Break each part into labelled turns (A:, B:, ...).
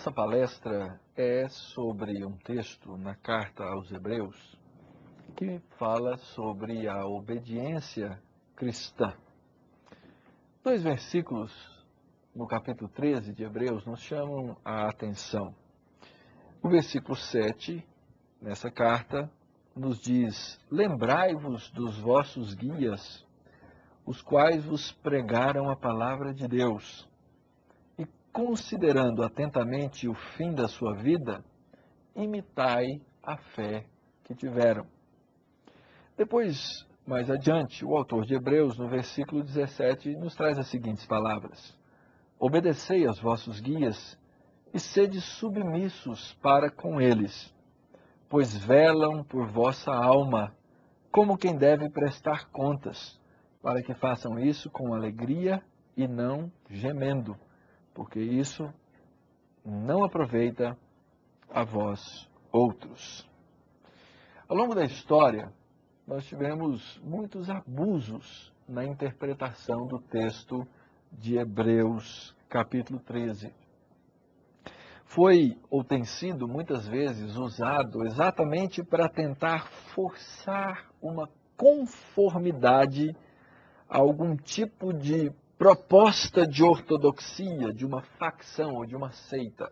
A: nossa palestra é sobre um texto na carta aos Hebreus que fala sobre a obediência cristã. Dois versículos no capítulo 13 de Hebreus nos chamam a atenção. O versículo 7, nessa carta, nos diz: lembrai-vos dos vossos guias, os quais vos pregaram a palavra de Deus, e considerando atentamente o fim da sua vida, imitai a fé que tiveram. Depois, mais adiante, o autor de Hebreus, no versículo 17, nos traz as seguintes palavras: obedecei aos vossos guias e sede submissos para com eles, pois velam por vossa alma, como quem deve prestar contas, para que façam isso com alegria e não gemendo, porque isso não aproveita a vós outros. Ao longo da história, nós tivemos muitos abusos na interpretação do texto de Hebreus, capítulo 13. Foi ou tem sido muitas vezes usado exatamente para tentar forçar uma conformidade a algum tipo de proposta de ortodoxia, de uma facção ou de uma seita.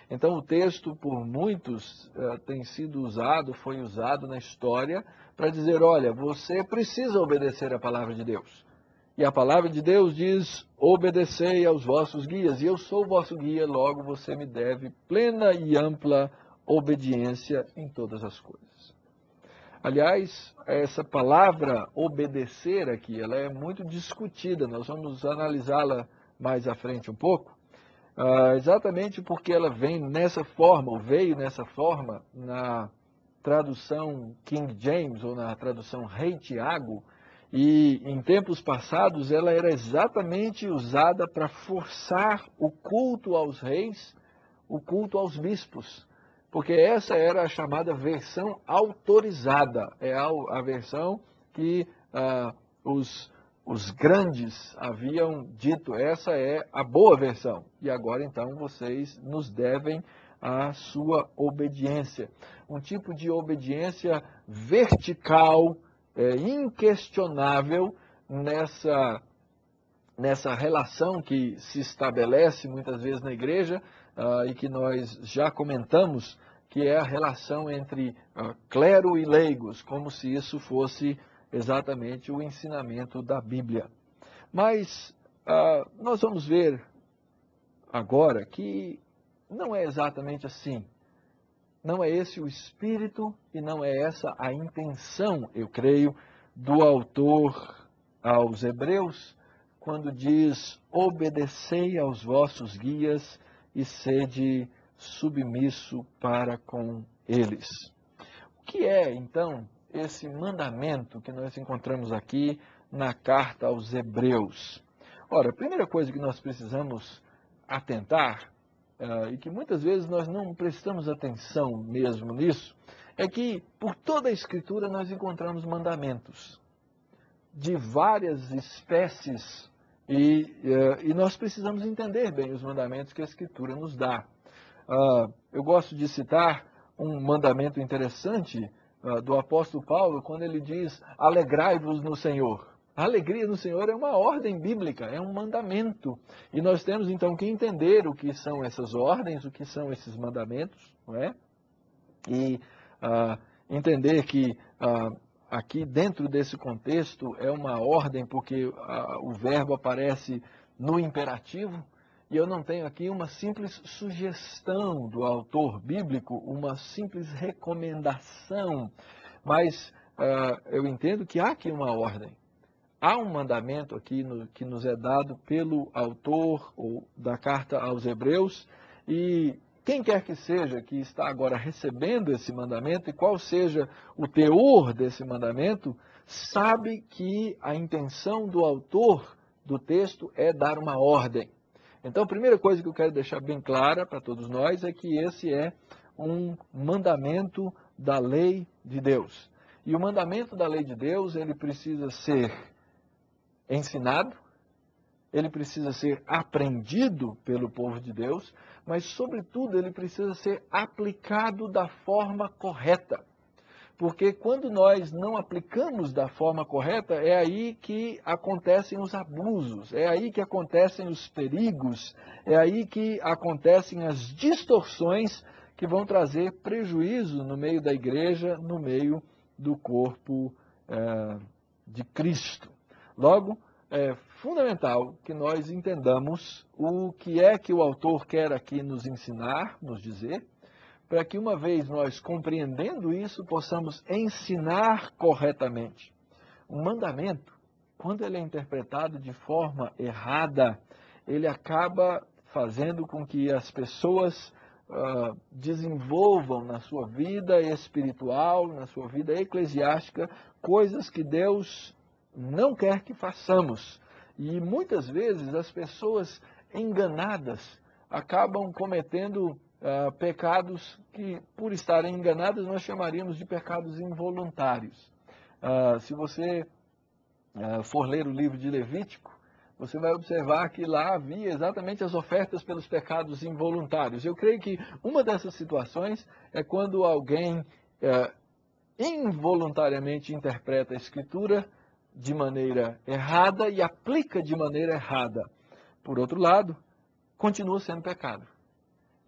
A: Então o texto por muitos tem sido usado, foi usado na história para dizer: olha, você precisa obedecer a palavra de Deus. E a palavra de Deus diz: obedecei aos vossos guias, e eu sou o vosso guia, logo você me deve plena e ampla obediência em todas as coisas. Aliás, essa palavra obedecer aqui, ela é muito discutida, nós vamos analisá-la mais à frente um pouco, exatamente porque ela vem nessa forma, ou veio nessa forma, na tradução King James, ou na tradução Rei Tiago, e em tempos passados ela era exatamente usada para forçar o culto aos reis, o culto aos bispos, porque essa era a chamada versão autorizada, é a versão que os grandes haviam dito: essa é a boa versão, e agora então vocês nos devem a sua obediência. Um tipo de obediência vertical, inquestionável nessa relação que se estabelece muitas vezes na igreja e que nós já comentamos, que é a relação entre clero e leigos, como se isso fosse exatamente o ensinamento da Bíblia. Mas nós vamos ver agora que não é exatamente assim. Não é esse o espírito e não é essa a intenção, eu creio, do autor aos Hebreus, quando diz: obedecei aos vossos guias e sede submisso para com eles. O que é, então, esse mandamento que nós encontramos aqui na carta aos Hebreus? Ora, a primeira coisa que nós precisamos atentar, e que muitas vezes nós não prestamos atenção mesmo nisso, é que por toda a Escritura nós encontramos mandamentos de várias espécies e nós precisamos entender bem os mandamentos que a Escritura nos dá. Eu gosto de citar um mandamento interessante do apóstolo Paulo, quando ele diz: alegrai-vos no Senhor. A alegria no Senhor é uma ordem bíblica, é um mandamento. E nós temos então que entender o que são essas ordens, o que são esses mandamentos, não é? E entender que aqui dentro desse contexto é uma ordem porque o verbo aparece no imperativo, e eu não tenho aqui uma simples sugestão do autor bíblico, uma simples recomendação, mas eu entendo que há aqui uma ordem. Há um mandamento aqui que nos é dado pelo autor da carta aos Hebreus, e quem quer que seja que está agora recebendo esse mandamento, e qual seja o teor desse mandamento, sabe que a intenção do autor do texto é dar uma ordem. Então, a primeira coisa que eu quero deixar bem clara para todos nós é que esse é um mandamento da lei de Deus. E o mandamento da lei de Deus, ele precisa ser ensinado, ele precisa ser aprendido pelo povo de Deus, mas, sobretudo, ele precisa ser aplicado da forma correta. Porque quando nós não aplicamos da forma correta, é aí que acontecem os abusos, é aí que acontecem os perigos, é aí que acontecem as distorções que vão trazer prejuízo no meio da igreja, no meio do corpo de Cristo. Logo, é fundamental que nós entendamos o que é que o autor quer aqui nos ensinar, nos dizer, para que uma vez nós compreendendo isso, possamos ensinar corretamente. Um mandamento, quando ele é interpretado de forma errada, ele acaba fazendo com que as pessoas desenvolvam na sua vida espiritual, na sua vida eclesiástica, coisas que Deus não quer que façamos. E muitas vezes as pessoas enganadas acabam cometendo pecados que, por estarem enganadas, nós chamaríamos de pecados involuntários. Se você for ler o livro de Levítico, você vai observar que lá havia exatamente as ofertas pelos pecados involuntários. Eu creio que uma dessas situações é quando alguém involuntariamente interpreta a Escritura de maneira errada e aplica de maneira errada. Por outro lado, continua sendo pecado.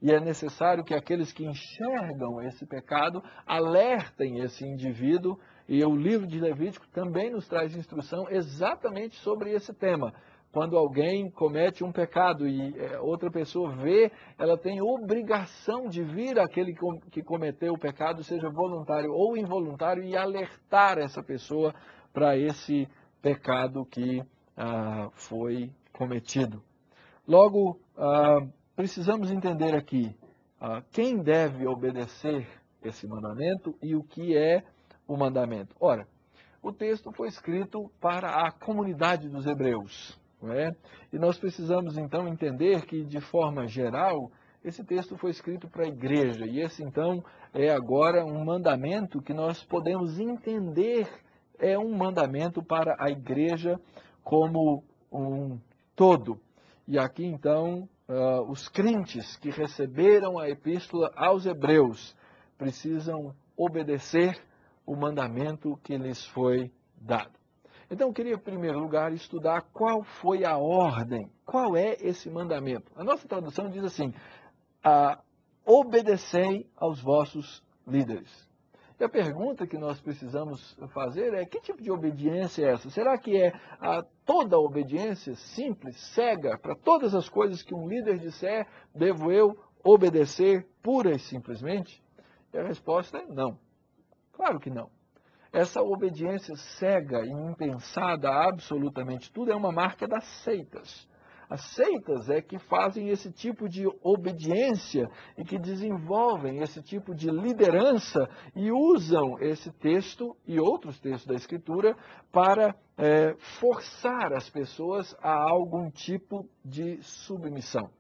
A: E é necessário que aqueles que enxergam esse pecado alertem esse indivíduo. E o livro de Levítico também nos traz instrução exatamente sobre esse tema. Quando alguém comete um pecado e outra pessoa vê, ela tem obrigação de vir àquele que cometeu o pecado, seja voluntário ou involuntário, e alertar essa pessoa para esse pecado que foi cometido. Logo, precisamos entender aqui quem deve obedecer esse mandamento e o que é o mandamento. Ora, o texto foi escrito para a comunidade dos hebreus, não é? E nós precisamos então entender que, de forma geral, esse texto foi escrito para a igreja. E esse então é agora um mandamento que nós podemos entender, é um mandamento para a igreja como um todo. E aqui então os crentes que receberam a epístola aos hebreus precisam obedecer o mandamento que lhes foi dado. Então eu queria, em primeiro lugar, estudar qual foi a ordem, qual é esse mandamento. A nossa tradução diz assim: obedecei aos vossos líderes. E a pergunta que nós precisamos fazer é: que tipo de obediência é essa? Será que é toda a obediência simples, cega, para todas as coisas que um líder disser, devo eu obedecer pura e simplesmente? E a resposta é não. Claro que não. Essa obediência cega e impensada a absolutamente tudo é uma marca das seitas. As seitas é que fazem esse tipo de obediência e que desenvolvem esse tipo de liderança e usam esse texto e outros textos da Escritura para forçar as pessoas a algum tipo de submissão.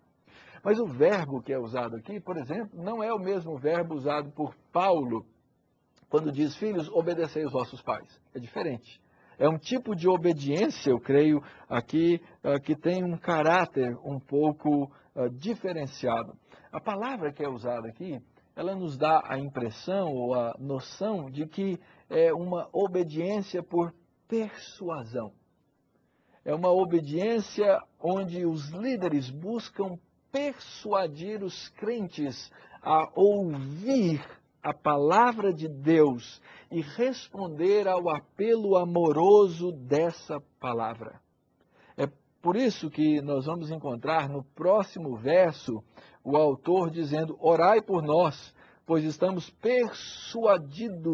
A: Mas o verbo que é usado aqui, por exemplo, não é o mesmo verbo usado por Paulo quando diz: filhos, obedecei os vossos pais. É diferente. É um tipo de obediência, eu creio, aqui, que tem um caráter um pouco diferenciado. A palavra que é usada aqui, ela nos dá a impressão ou a noção de que é uma obediência por persuasão. É uma obediência onde os líderes buscam persuadir os crentes a ouvir a palavra de Deus e responder ao apelo amoroso dessa palavra. É por isso que nós vamos encontrar no próximo verso o autor dizendo: orai por nós, pois estamos persuadidos